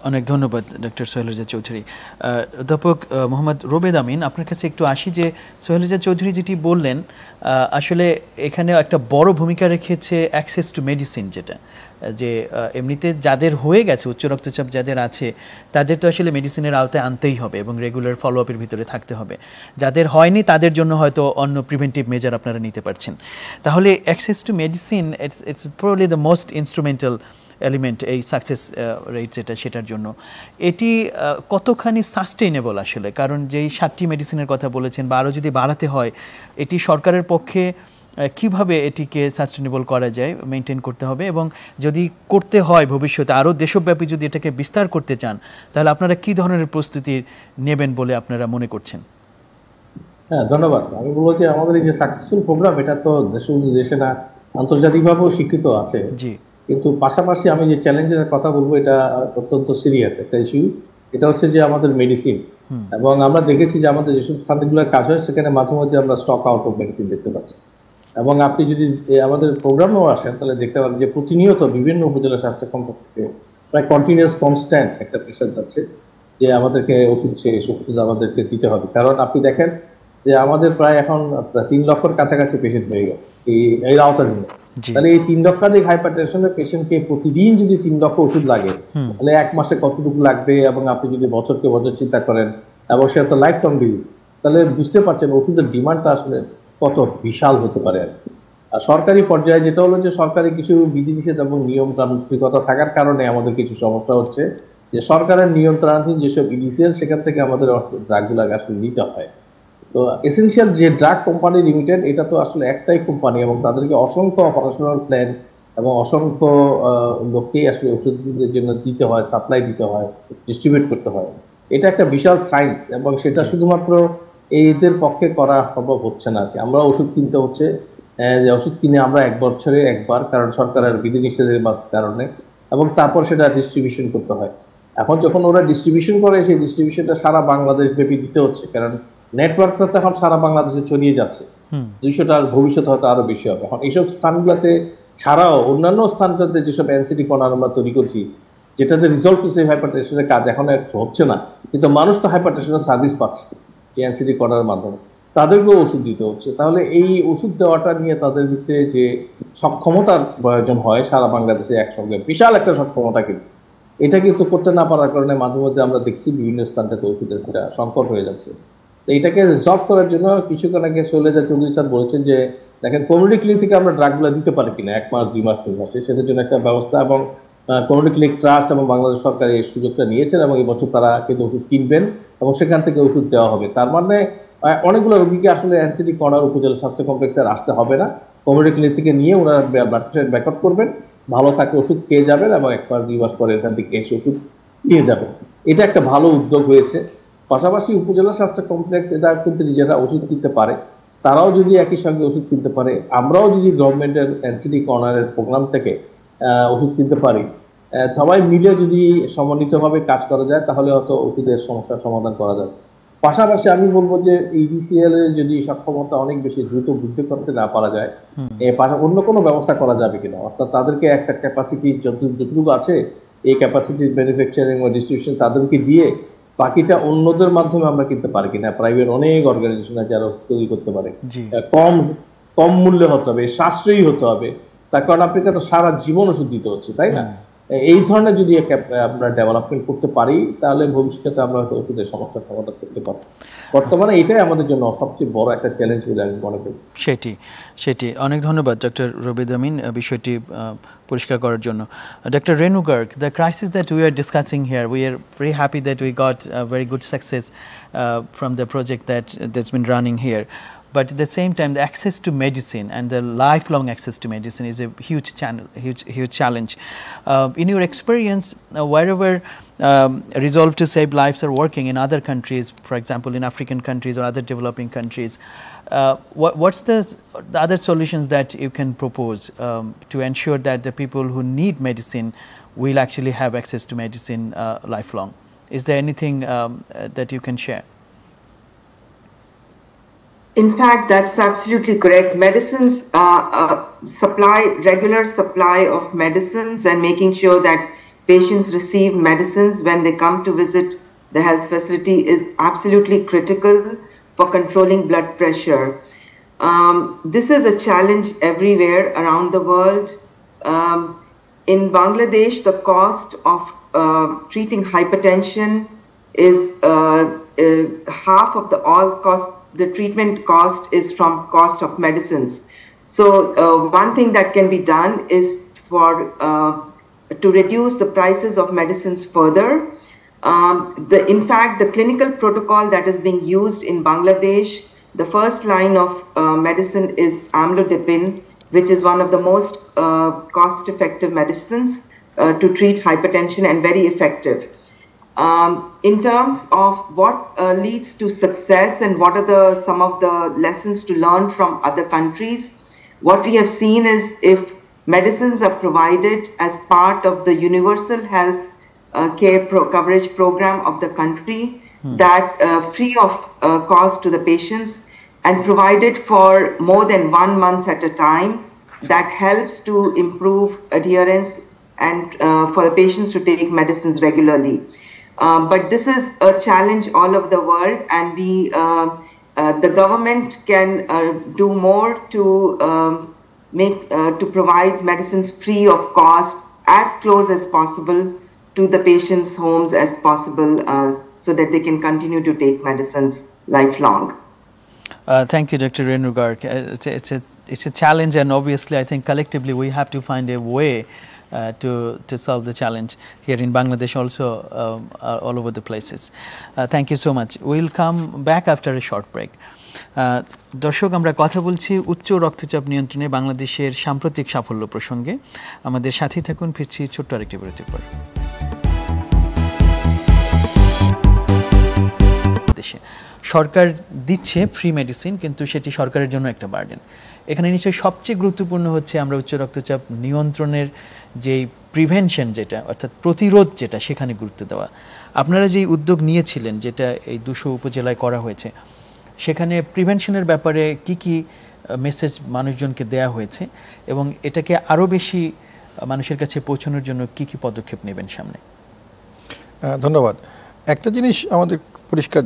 অনেক ধন্যবাদ ডক্টর সোহেল রেজা চৌধুরী। অধ্যাপক মোহাম্মদ রোবেদ আমিন, আপনার কাছে একটু আসি যে সোহেল রেজা চৌধুরী যেটি বললেন, আসলে এখানে একটা বড় ভূমিকা রেখেছে অ্যাক্সেস টু মেডিসিন, যেটা যে এমনিতে যাদের হয়ে গেছে উচ্চ রক্তচাপ যাদের আছে তাদের তো আসলে মেডিসিনের আওতায় আনতেই হবে এবং রেগুলার ফলো আপের ভিতরে থাকতে হবে। যাদের হয়নি তাদের জন্য হয়তো অন্য প্রিভেন্টিভ মেজার আপনারা নিতে পারছেন। তাহলে access to medicine it's probably the most instrumental element এই সাকসেস রেট সেটার জন্য। এটি কতখানি সাস্টেইনেবল আসলে, কারণ যেই 7টি মেডিসিনের কথা বলেছেন বা আরও যদি বাড়াতে হয়, এটি সরকারের পক্ষে কিভাবে এটিকে সাস্টেনেবল করা যায়, মেনটেন করতে হবে, এবং যদি করতে হয় ভবিষ্যতে আরও দেশব্যাপী যদি এটাকে বিস্তার করতে চান তাহলে আপনারা কি ধরনের প্রস্তুতি নেবেন বলে আপনারা মনে করছেন? হ্যাঁ, ধন্যবাদ। আমি বলবো যে আমাদের এই যে সাকসেসফুল প্রোগ্রাম, এটা তো দেশে না আন্তর্জাতিকভাবেও স্বীকৃত আছে, জি, কিন্তু পাশাপাশি আমি যে চ্যালেঞ্জের কথা বলবো এটা অত্যন্ত সিরিয়াস একটা ইস্যু। এটা হচ্ছে যে আমাদের মেডিসিন, এবং আমরা দেখেছি যে আমাদের যেসব স্থানগুলোর কাজ হয় সেখানে মাঝে মধ্যে আমরা স্টক আউট অফ মেডিসিন দেখতে পাচ্ছি। এবং আপনি যদি আমাদের প্রোগ্রামেও আসেন তাহলে দেখতে পাবেন যে প্রতিনিয়ত বিভিন্ন উপজেলা স্বাস্থ্য কমপ্লেক্স থেকে প্রায় কন্টিনিউয়াস কনস্ট্যান্ট একটা প্রেশার যাচ্ছে যে আমাদেরকে ওষুধ শেষ, ওষুধ আমাদেরকে দিতে হবে। কারণ আপনি দেখেন যে আমাদের প্রায় এখন 3 লক্ষের কাছাকাছি পেশেন্ট হয়ে গেছে এই আওতাধীন। তাহলে এই 3 লক্ষাধিক হাইপারটেনশনের পেশেন্টকে প্রতিদিন যদি 3 লক্ষ ওষুধ লাগে, তাহলে 1 মাসে কতটুকু লাগবে, এবং আপনি যদি বছরকে বছর চিন্তা করেন, এবং সেটা তো লাইফ টাইম ডিজিজ, তাহলে বুঝতে পারছেন ওষুধের ডিমান্ডটা আসলে কত বিশাল হতে পারে। আর সরকারি পর্যায়ে যেটা হলো যে সরকারি কিছু বিধিনিষেধ এবং নিয়ম তান্ত্রিকতা থাকার কারণে আমাদের কিছু সমস্যা হচ্ছে, যে সরকারের নিয়ন্ত্রণাধীন যেসব ইনিশিয়াল সেখান থেকে আমাদের ড্রাগগুলো আসলে নিতে হয়। তো এসেনশিয়াল যে ড্রাগ কোম্পানি লিমিটেড, এটা তো আসলে একটাই কোম্পানি, এবং তাদেরকে অসংখ্য অপারেশনাল প্ল্যান এবং অসংখ্য লোককেই আসলে ওষুধের জন্য দিতে হয়, সাপ্লাই দিতে হয়, ডিস্ট্রিবিউট করতে হয়। এটা একটা বিশাল সায়েন্স, এবং সেটা শুধুমাত্র এদের পক্ষে করা সম্ভব হচ্ছে না। আমরা ওষুধ কিনতে হচ্ছে, যে ওষুধ কিনে আমরা 1 বছরে একবার, কারণ সরকারের বিধিনিষেধের কারণে, এবং তারপর সেটা ডিস্ট্রিবিউশন করতে হয়। এখন যখন ওরা ডিস্ট্রিবিউশন করে, সেই ডিস্ট্রিবিউশনটা সারা বাংলাদেশ ব্যাপী দিতে হচ্ছে, কারণ নেটওয়ার্কটা তো এখন সারা বাংলাদেশে ছড়িয়ে যাচ্ছে। 200টার ভবিষ্যৎ হয়তো আরো বেশি হবে। এখন এইসব স্থানগুলোতে ছাড়াও অন্যান্য স্থানগুলোতে যেসব এনসিডি কর্নার আমরা তৈরি করছি, যেটাতে রিজলভ টু সেভ হাইপারটেনশনের কাজ এখন হচ্ছে না, কিন্তু মানুষ তো হাইপারটেনশনের সার্ভিস পাচ্ছে এই এনসিডি কর্নারের মাধ্যমে, তাদেরকেও ওষুধ দিতে হচ্ছে। তাহলে এই ওষুধ দেওয়াটা নিয়ে তাদের ভিতরে যে সক্ষমতার প্রয়োজন হয় সারা বাংলাদেশে একসঙ্গে, বিশাল একটা সক্ষমতা, কিন্তু এটা কিন্তু করতে না পারার কারণে মাঝে মধ্যে আমরা দেখছি বিভিন্ন স্থানটাতে ওষুধের সংকট হয়ে যাচ্ছে। তো এটাকে রিজলভ করার জন্য কিছুক্ষণ আগে শৈলজা চৌধুরী স্যার বলেছেন যে দেখেন কমিউনিটি ক্লিনিক থেকে আমরা ড্রাগগুলো দিতে পারি কিনা 1 মাস 2 মাস 3 মাসে, সেটার জন্য একটা ব্যবস্থা, এবং কমিউনিটি ক্লিনিক ট্রাস্ট এবং বাংলাদেশ সরকার এই সুযোগটা নিয়েছেন, এবং এই বছর তারা কিন্তু ওষুধ কিনবেন এবং সেখান থেকে ওষুধ দেওয়া হবে। তার মানে অনেকগুলো রোগীকে আসলে এনসিডি কর্নার উপজেলা স্বাস্থ্য কমপ্লেক্সে আসতে হবে না, কমিউনিটি ক্লিনিক থেকে নিয়ে ওনারা ব্লাড প্রেশার ব্যাকআপ করবেন, ভালো থাকে ওষুধ খেয়ে যাবেন, এবং 1 মাস 2 মাস পরে এখান থেকে এসে ওষুধ দিয়ে যাবেন। এটা একটা ভালো উদ্যোগ হয়েছে। পাশাপাশি উপজেলা স্বাস্থ্য কমপ্লেক্স এটা কিন্তু নিজেরা ওষুধ কিনতে পারে, তারাও যদি একই সঙ্গে ওষুধ কিনতে পারে, আমরাও যদি গভর্নমেন্টের এনসিডি কর্নারের প্রোগ্রাম থেকে ওষুধ কিনতে পারি, সবাই মিলে যদি সমন্বিতভাবে কাজ করা যায়, তাহলে হয়তো ওষুধের সমস্যার সমাধান করা যাবে। পাশাপাশি আমি বলবো যে ইডিসিএল এর যদি সক্ষমতা অনেক বেশি দ্রুত বৃদ্ধি করতে না পারা যায়, অন্য কোনো ব্যবস্থা করা যাবে কিনা, অর্থাৎ তাদেরকে একটা ক্যাপাসিটি যতটুকু আছে এই ক্যাপাসিটি ম্যানুফ্যাকচারিং বা ডিস্ট্রিবিউশন তাদেরকে দিয়ে বাকিটা অন্যদের মাধ্যমে আমরা কিনতে পারি কিনা। প্রাইভেট অনেক অর্গানাইজেশন আছে যারা তৈরি করতে পারে, কম মূল্যে হতে হবে, সাশ্রয়ী হতে হবে, তার কারণ আপনাকে তো সারা জীবন ওষুধ দিতে হচ্ছে, তাই না? এই ধরনের যদি আমরা ডেভেলপমেন্ট করতে পারি, তাহলে ভবিষ্যতে আমরা হয়তো ওষুধের সমস্যার সমাধান করতে পারবো। বর্তমানে এটাই আমাদের জন্য সবচেয়ে বড় একটা চ্যালেঞ্জ বলে আমি মনে করি। সেটি অনেক ধন্যবাদ ডক্টর রবিদ আমিন বিষয়টি পরিষ্কার করার জন্য। Doctor Renu Garg, the crisis that we are discussing here, we are very happy that we got a very good success from the project that's been running here. But at the same time, the access to medicine and the lifelong access to medicine is a huge challenge. In your experience, wherever resolve to save lives are working in other countries, for example, in African countries or other developing countries, what's the other solutions that you can propose to ensure that the people who need medicine will actually have access to medicine lifelong? Is there anything that you can share? In fact, that's absolutely correct. Medicines, regular supply of medicines and making sure that patients receive medicines when they come to visit the health facility is absolutely critical for controlling blood pressure. This is a challenge everywhere around the world. In Bangladesh, the cost of treating hypertension is half of all cost. The treatment cost is from cost of medicines. So one thing that can be done is to reduce the prices of medicines further. In fact, the clinical protocol that is being used in Bangladesh, the first line of medicine is amlodipine, which is one of the most cost-effective medicines to treat hypertension and very effective. In terms of what leads to success and what are some of the lessons to learn from other countries, what we have seen is if medicines are provided as part of the universal health care coverage program of the country, that free of cost to the patients and provided for more than 1 month at a time, that helps to improve adherence and for the patients to take medicines regularly. But this is a challenge all over the world, and we the government can do more to to provide medicines free of cost as close as possible to the patients' homes as possible, so that they can continue to take medicines lifelong. Thank you, Dr. Renu Garg. It's a challenge, and obviously I think collectively we have to find a way to solve the challenge here in Bangladesh, also all over the places. Thank you so much. We'll come back after a short break. দর্শক, আমরা কথা বলছি উচ্চ রক্তচাপ নিয়ন্ত্রণে বাংলাদেশের সাম্প্রতিক সাফল্য প্রসঙ্গে। আমাদের সাথেই থাকুন, ফিরছি ছোট্ট আরেকটি বিরতির পর। দেশে সরকার দিচ্ছে ফ্রি মেডিসিন, কিন্তু সেটি সরকারের জন্য একটা বার্ডেন। এখানে নিশ্চয়ই সবচেয়ে গুরুত্বপূর্ণ হচ্ছে আমরা উচ্চ রক্তচাপ নিয়ন্ত্রণের যেই প্রিভেনশন, যেটা অর্থাৎ প্রতিরোধ, যেটা সেখানে গুরুত্ব দেওয়া। আপনারা যেই উদ্যোগ নিয়েছিলেন, যেটা এই 200 উপজেলায় করা হয়েছে, সেখানে প্রিভেনশনের ব্যাপারে কি কি মেসেজ মানুষজনকে দেয়া হয়েছে এবং এটাকে আরও বেশি মানুষের কাছে পৌঁছানোর জন্য কি কি পদক্ষেপ নেবেন সামনে? ধন্যবাদ। একটা জিনিস আমাদের পরিষ্কার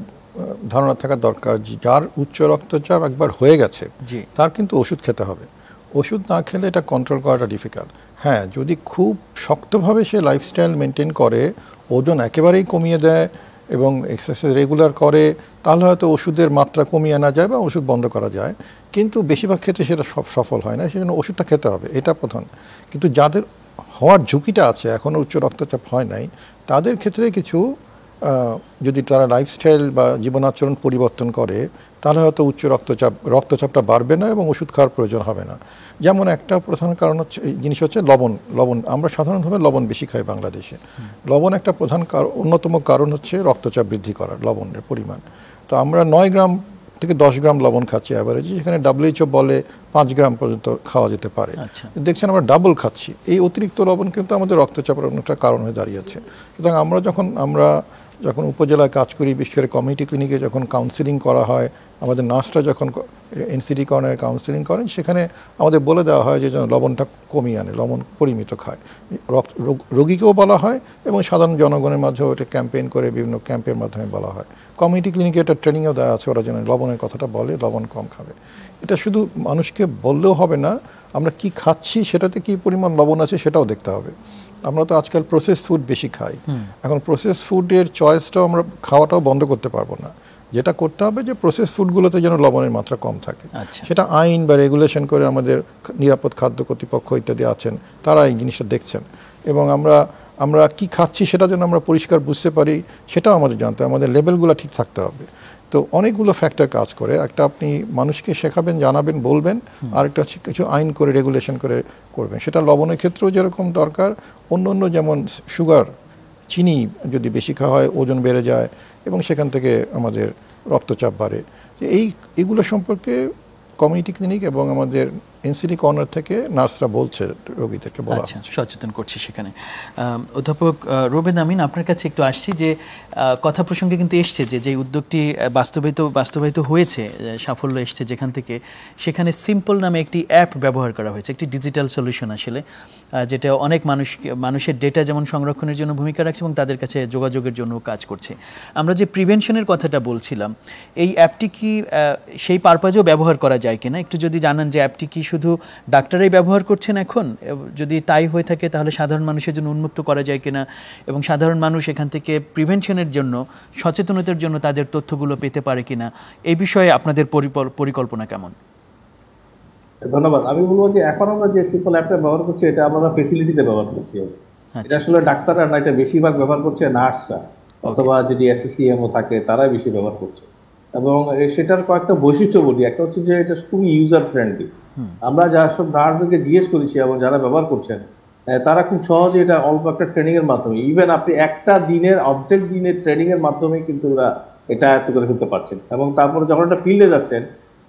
ধারণা থাকা দরকার, যে যার উচ্চ রক্তচাপ একবার হয়ে গেছে তার কিন্তু ওষুধ খেতে হবে। ওষুধ না খেলে এটা কন্ট্রোল করাটা ডিফিকাল্ট। হ্যাঁ, যদি খুব শক্তভাবে সে লাইফস্টাইল মেনটেন করে, ওজন একেবারেই কমিয়ে দেয় এবং এক্সারসাইজ রেগুলার করে, তাহলে হয়তো ওষুধের মাত্রা কমিয়ে আনা যায় বা ওষুধ বন্ধ করা যায়, কিন্তু বেশিরভাগ ক্ষেত্রে সেটা সফল হয় না। সেজন্য ওষুধটা খেতে হবে, এটা প্রধান। কিন্তু যাদের হওয়ার ঝুঁকিটা আছে, এখনও উচ্চ রক্তচাপ হয় নাই, তাদের ক্ষেত্রে কিছু যদি তারা লাইফস্টাইল বা জীবনাচরণ পরিবর্তন করে, তাহলে হয়তো উচ্চ রক্তচাপটা বাড়বে না এবং ওষুধ খাওয়ার প্রয়োজন হবে না। যেমন একটা প্রধান কারণ হচ্ছে, জিনিস হচ্ছে লবণ। আমরা সাধারণভাবে লবণ বেশি খাই বাংলাদেশে। লবণ একটা প্রধান অন্যতম কারণ হচ্ছে রক্তচাপ বৃদ্ধি করার লবণের পরিমাণ। তো আমরা 9 গ্রাম থেকে 10 গ্রাম লবণ খাচ্ছি অ্যাভারেজ, যেখানে WHO বলে 5 গ্রাম পর্যন্ত খাওয়া যেতে পারে। দেখছেন আমরা ডাবল খাচ্ছি। এই অতিরিক্ত লবণ কিন্তু আমাদের রক্তচাপের অনেকটা কারণ হয়ে দাঁড়িয়েছে। সুতরাং আমরা যখন উপজেলায় কাজ করি, বিশেষ করে কমিউনিটি ক্লিনিকে যখন কাউন্সিলিং করা হয়, আমাদের নার্সরা যখন NCD কর্নারে কাউন্সিলিং করেন, সেখানে আমাদের বলে দেওয়া হয় যে যেন লবণটা কমিয়ে আনে, লবণ পরিমিত খায়। রোগীকেও বলা হয় এবং সাধারণ জনগণের মাঝেও এটা ক্যাম্পেইন করে, বিভিন্ন ক্যাম্পের মাধ্যমে বলা হয়। কমিউনিটি ক্লিনিকে এটা ট্রেনিংও দেওয়া আছে, ওরা যেন লবণের কথাটা বলে, লবণ কম খাবে। এটা শুধু মানুষকে বললেও হবে না, আমরা কি খাচ্ছি সেটাতে কি পরিমাণ লবণ আছে সেটাও দেখতে হবে। আমরা তো আজকাল প্রসেস ফুড বেশি খাই। এখন প্রসেস ফুডের চয়েসটাও আমরা খাওয়াটাও বন্ধ করতে পারবো না। যেটা করতে হবে যে প্রসেস ফুডগুলোতে যেন লবণের মাত্রা কম থাকে, সেটা আইন বা রেগুলেশন করে আমাদের নিরাপদ খাদ্য কর্তৃপক্ষ ইত্যাদি আছেন, তারা এই জিনিসটা দেখছেন। এবং আমরা কি খাচ্ছি সেটা যেন আমরা পরিষ্কার বুঝতে পারি, সেটাও আমাদের জানতে হবে। আমাদের লেভেলগুলো ঠিক থাকতে হবে। তো অনেকগুলো ফ্যাক্টর কাজ করে। একটা আপনি মানুষকে শেখাবেন, জানাবেন, বলবেন, আর একটা কিছু আইন করে রেগুলেশন করে করবেন। সেটা লবণের ক্ষেত্রেও যেরকম দরকার, অন্য যেমন সুগার, চিনি যদি বেশি খাওয়া হয় ওজন বেড়ে যায় এবং সেখান থেকে আমাদের রক্তচাপ বাড়ে। এইগুলো সম্পর্কে কমিউনিটি ক্লিনিক এবং আমাদের NCD কর্নার থেকে নার্সরা বলছে, রোগীদেরকে বলা সচেতন করছে সেখানে। অধ্যাপক রুবেদ আমিন, আপনার কাছে একটু আসছি, যে কথা প্রসঙ্গে কিন্তু এসছে যে উদ্যোগটি বাস্তবায়িত হয়েছে, সাফল্য এসছে যেখান থেকে, সেখানে সিম্পল নামে একটি অ্যাপ ব্যবহার করা হয়েছে, একটি ডিজিটাল সলিউশন আসলে, যেটা অনেক মানুষের ডেটা যেমন সংরক্ষণের জন্য ভূমিকা রাখছে এবং তাদের কাছে যোগাযোগের জন্য কাজ করছে। আমরা যে প্রিভেনশনের কথাটা বলছিলাম, এই অ্যাপটি কি সেই পারপাজেও ব্যবহার করা যায় কিনা একটু যদি জানান, যে অ্যাপটি কি শুধু ডাক্তারাই ব্যবহার করছেন এখন? যদি তাই হয়ে থাকে তাহলে সাধারণ মানুষের জন্য উন্মুক্ত করা যায় কিনা, এবং সাধারণ মানুষ এখান থেকে প্রিভেনশনের জন্য, সচেতনতার জন্য তাদের তথ্যগুলো পেতে পারে কিনা, এই বিষয়ে আপনাদের পরিকল্পনা কেমন? ধন্যবাদ। আমি বলবো যে এখন আমরা যে সিম্পল অ্যাপটা ব্যবহার করছি, এটা আমরা ফেসিলিটিতে ব্যবহার করছি। এটা আসলে ডাক্তাররা না, এটা বেশিরভাগ ব্যবহার করছে নার্সরা, অথবা যদি SCCMও থাকে তারাই বেশি ব্যবহার করছে। এবং সেটার কয়েকটা বৈশিষ্ট্য বলি। একটা হচ্ছে যে এটা খুবই ইউজার ফ্রেন্ডলি। আমরা যা সব নার্সদেরকে জিজ্ঞেস করেছি এবং যারা ব্যবহার করছেন, তারা খুব সহজে এটা অল্প একটা ট্রেনিং এর মাধ্যমে, ইভেন আপনি একটা দিনের অর্ধেক দিনের ট্রেনিং এর মাধ্যমে কিন্তু ওরা এটা আয়ত্ত করে ফেলতে পারছেন। এবং তারপরে যখন এটা ফিল্ডে যাচ্ছেন,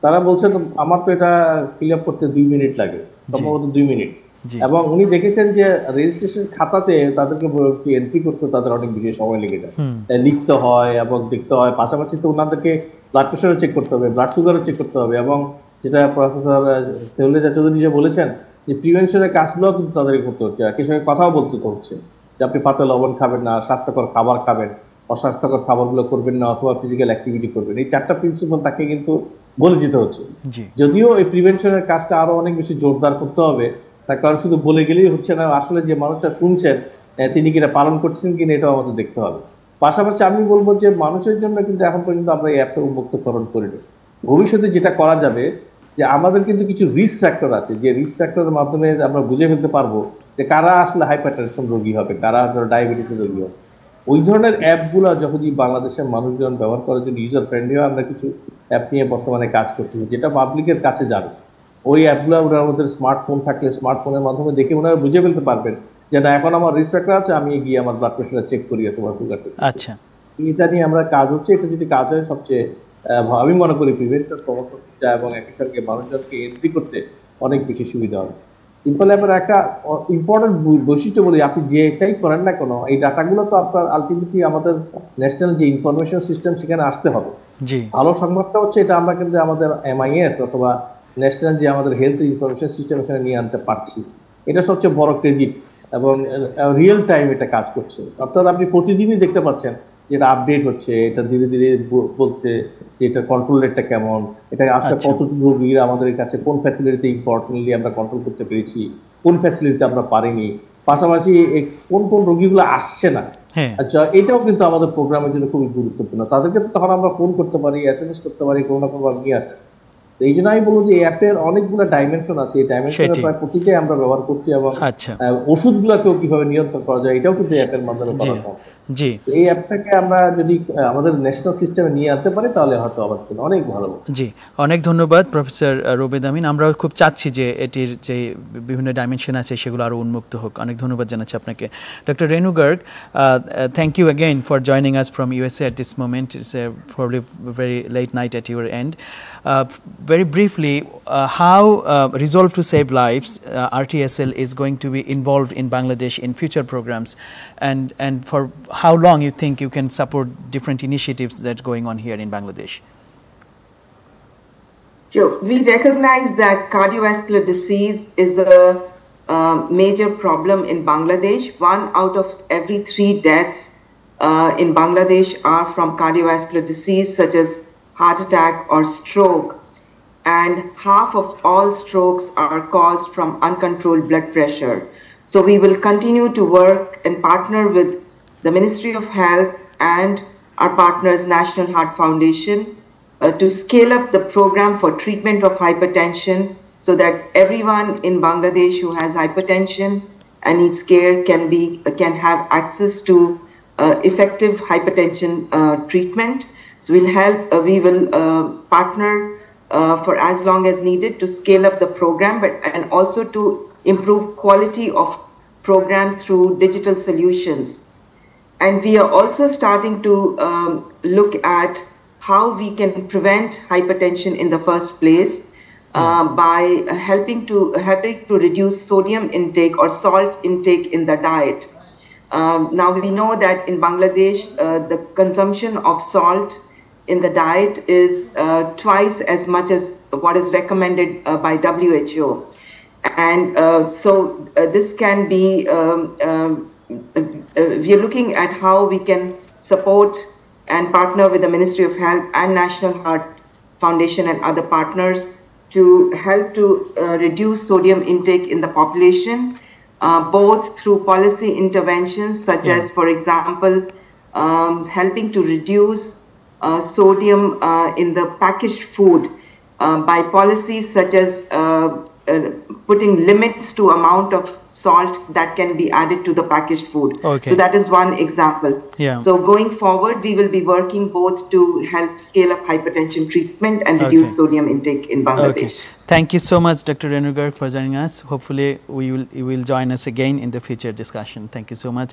তারা বলছেন আমার তো এটা ফিল আপ করতে 2 মিনিট লাগে, সম্ভবত 2 মিনিট। এবং উনি দেখেছেন যে রেজিস্ট্রেশন খাতাতে তাদেরকে এন্ট্রি করতে তাদের অনেক বেশি সময় লেগে যায়, লিখতে হয় এবং দেখতে হয়। পাশাপাশি তো ওনাদেরকে ব্লাড প্রেশারও চেক করতে হবে, ব্লাড সুগারও চেক করতে হবে। এবং যেটা প্রফেসর সেহুল্লেজা চৌধুরী যে বলেছেন, যে প্রিভেনশনের কাজগুলো কিন্তু তাদেরকে করতে হচ্ছে, একই সঙ্গে কথাও বলতে হচ্ছে যে আপনি পাতে লবণ খাবেন না, স্বাস্থ্যকর খাবার খাবেন। অস্বাস্থ্যকর খাবারগুলো করবেন না অথবা ফিজিক্যাল অ্যাক্টিভিটি করবেন। এই 4টা প্রিন্সিপাল তাকে কিন্তু বলে যেতে হচ্ছে। যদিও এই প্রিভেনশনের কাজটা আরো অনেক বেশি জোরদার করতে হবে, তার কারণ শুধু বলে গেলেই হচ্ছে না, আসলে যে মানুষরা শুনছেন তিনি কিনা পালন করছেন কিনা এটাও আমাদের দেখতে হবে। পাশাপাশি আমি বলবো যে মানুষের জন্য কিন্তু এখন পর্যন্ত আমরা এই অ্যাপটা উন্মুক্তকরণ করিনি। ভবিষ্যতে যেটা করা যাবে যে আমাদের কিন্তু কিছু রিস্ক ফ্যাক্টর আছে, যে রিস্ক ফ্যাক্টরের মাধ্যমে আমরা বুঝে ফেলতে পারবো যে কারা আসলে হাইপারটেনশন রোগী হবে, কারা ডায়াবেটিসের রোগী হবে। ওই ধরনের অ্যাপগুলো যখন বাংলাদেশের মানুষজন ব্যবহার করার জন্য ইউজার ফ্রেন্ডলি হয়, আমরা কিছু অ্যাপ নিয়ে বর্তমানে কাজ করছি যেটা পাবলিকের কাছে যাবে। ওই অ্যাপগুলো ওনার মধ্যে স্মার্টফোন থাকলে স্মার্টফোনের মাধ্যমে দেখে ওনারা বুঝে ফেলতে পারবেন যে না এখন আমার রিস্ক ফ্যাক্টর আছে, আমি গিয়ে আমার ব্লাড প্রেশারটা চেক করি অথবা সুগারটা। আচ্ছা, এটা নিয়ে আমরা কাজ হচ্ছে। এটা যদি কাজ হয় সবচেয়ে আমি মনে করি প্রিভেন্শন প্রমোশন এবং একই সঙ্গে মানুষজনকে এন্ট্রি করতে অনেক বেশি সুবিধা হবে। সিম্পল অ্যাপের একটা ইম্পর্টেন্ট বৈশিষ্ট্য বলি, আপনি যেটাই করেন না কেন এই ডাটাগুলো তো আপনার আলটিমেটলি আমাদের ন্যাশনাল যে ইনফরমেশন সিস্টেম সেখানে আসতে হবে। ভালো সংবাদটা হচ্ছে এটা আমরা কিন্তু আমাদের MIS অথবা ন্যাশনাল যে আমাদের হেলথ ইনফরমেশন সিস্টেম এখানে নিয়ে আনতে পারছি, এটা সবচেয়ে বড় ক্রেডিট এবং রিয়েল টাইম এটা কাজ করছে। অর্থাৎ আপনি প্রতিদিনই দেখতে পাচ্ছেন যেটা আপডেট হচ্ছে, এটা ধীরে ধীরে বলছে যে এটা কন্ট্রোল রেটটা কেমন, এটা আসলে কতটুকু রোগীরা আমাদের কাছে কোন ফ্যাসিলিটিতে ইম্পর্টেন্টলি আমরা কন্ট্রোল করতে পেরেছি, কোন ফ্যাসিলিটিতে আমরা পারিনি, পাশাপাশি কোন কোন রোগীগুলো আসছে না। আচ্ছা, এটাও কিন্তু আমাদের প্রোগ্রামের জন্য খুবই গুরুত্বপূর্ণ। তাদেরকে তখন আমরা ফোন করতে পারি, SMS করতে পারি, কোনো না কোনো ভাবে নিয়ে আসে। এই জন্য আমি বলবো যে এই অ্যাপের অনেকগুলো ডাইমেনশন আছে, এই ডাইমেনশনের প্রায় প্রতিটাই আমরা ব্যবহার করছি এবং ওষুধগুলোকেও কিভাবে নিয়ন্ত্রণ করা যায় এটাও কিন্তু অ্যাপের মাধ্যমে করা সম্ভব। এই অ্যাপটাকে আমরা যদি আমাদের ন্যাশনাল সিস্টেমে নিয়ে আনতে পারি তাহলে হয়তো আমার জন্য অনেক ভালো। জি, অনেক ধন্যবাদ প্রফেসর রুবেদ আমিন। আমরাও খুব চাচ্ছি যে এটির যে বিভিন্ন ডাইমেনশন আছে সেগুলো আরও উন্মুক্ত হোক। অনেক ধন্যবাদ জানাচ্ছি আপনাকে। Doctor Renu Garg, thank you again for joining us from USA at this moment. It's probably very late night at your end. Very briefly, how Resolve to Save Lives, RTSL, is going to be involved in Bangladesh in future programs, and for how long you think you can support different initiatives that's going on here in Bangladesh? Sure. We recognize that cardiovascular disease is a major problem in Bangladesh. 1 out of every 3 deaths in Bangladesh are from cardiovascular disease such as heart attack or stroke, and half of all strokes are caused from uncontrolled blood pressure. So we will continue to work and partner with the Ministry of Health and our partners National Heart Foundation to scale up the program for treatment of hypertension so that everyone in Bangladesh who has hypertension and needs care can have access to effective hypertension treatment. So we will partner for as long as needed to scale up the program, and also to improve quality of program through digital solutions. And we are also starting to look at how we can prevent hypertension in the first place by helping to reduce sodium intake or salt intake in the diet. Now we know that in Bangladesh, the consumption of salt in the diet is twice as much as what is recommended by WHO. And so this can be, we are looking at how we can support and partner with the Ministry of Health and National Heart Foundation and other partners to help to reduce sodium intake in the population, both through policy interventions such as, for example, helping to reduce sodium in the packaged food by policies such as putting limits to amount of salt that can be added to the packaged food. So that is one example. So going forward, we will be working both to help scale up hypertension treatment and reduce sodium intake in Bangladesh. Thank you so much, Dr. Renu Garg, for joining us. Hopefully, you will join us again in the future discussion. Thank you so much.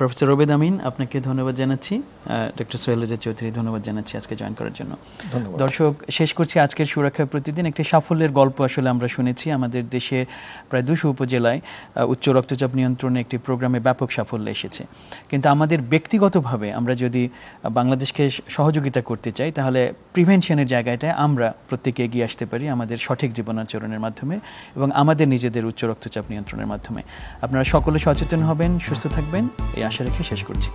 Professor Rubed Amin, আপনাকে ধন্যবাদ জানাচ্ছি। Doctor Sohel Reza Chowdhury, ধন্যবাদ জানাচ্ছি আজকে join করার জন্য। দর্শক, শেষ করছি আজকের সুরক্ষায় প্রতিদিন। একটি সাফল্যের গল্প আসলে আমরা শুনেছি। আমাদের দেশে প্রায় 200 উপজেলায় উচ্চ রক্তচাপ নিয়ন্ত্রণে একটি প্রোগ্রামে ব্যাপক সাফল্য এসেছে। কিন্তু আমাদের ব্যক্তিগতভাবে আমরা যদি বাংলাদেশকে সহযোগিতা করতে চাই, তাহলে প্রিভেনশনের জায়গাটায় আমরা প্রত্যেকে এগিয়ে আসতে পারি আমাদের সঠিক জীবনাচরণের মাধ্যমে এবং আমাদের নিজেদের উচ্চ রক্তচাপ নিয়ন্ত্রণের মাধ্যমে। আপনারা সকলে সচেতন হবেন, সুস্থ থাকবেন, এই আশা রেখে শেষ করছি।